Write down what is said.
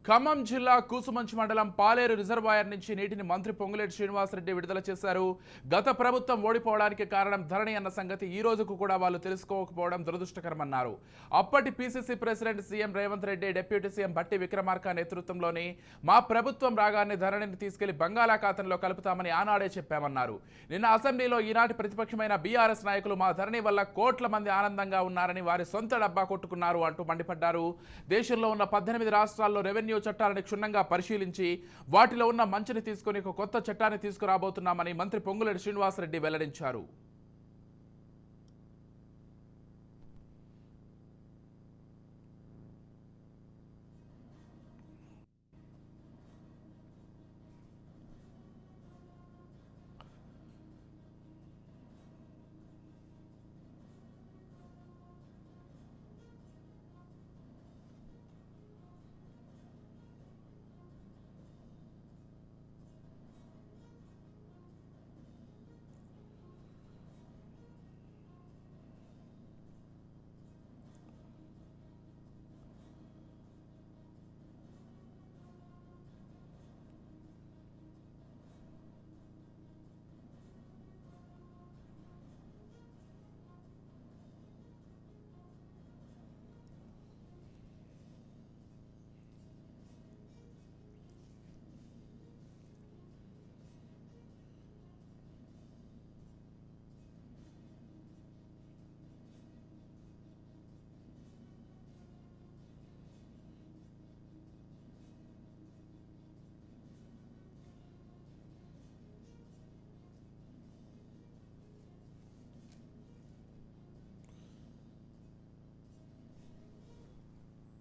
ఖమ్మం జిల్లా కూసుమంచి మండలం పాలేరు రిజర్వాయర్ నుంచి నీటిని మంత్రి పొంగులేటి శ్రీనివాసరెడ్డి విడుదల చేశారు. గత ప్రభుత్వం ఓడిపోవడానికి కారణం ధరణి అన్న సంగతి ఈ రోజుకు కూడా వాళ్ళు తెలుసుకోకపోవడం దురదృష్టకరమన్నారు. అప్పటి PCC president CM Revanth Reddy, deputy CM Bhatti Vikramarka నేతృత్వంలోని మా ప్రభుత్వం రాగానే ధరణిని తీసుకెళ్లి బంగాళాఖాతంలో కలుపుతామని ఆనాడే చెప్పామన్నారు. నిన్న అసెంబ్లీలో ఈనాటి ప్రతిపక్షమైన బీఆర్ఎస్ నాయకులు మా ధరణి వల్ల కోట్ల మంది ఆనందంగా ఉన్నారని, వారి సొంత డబ్బా కొట్టుకున్నారు అంటూ మండిపడ్డారు. దేశంలో ఉన్న 18 రాష్ట్రాల్లో రెవెన్యూ చట్టాలను క్షుణ్ణంగా పరిశీలించి వాటిలో ఉన్న మంచిని తీసుకొని ఒక కొత్త చట్టాన్ని తీసుకురాబోతున్నామని మంత్రి పొంగులేటి శ్రీనివాసరెడ్డి వెల్లడించారు.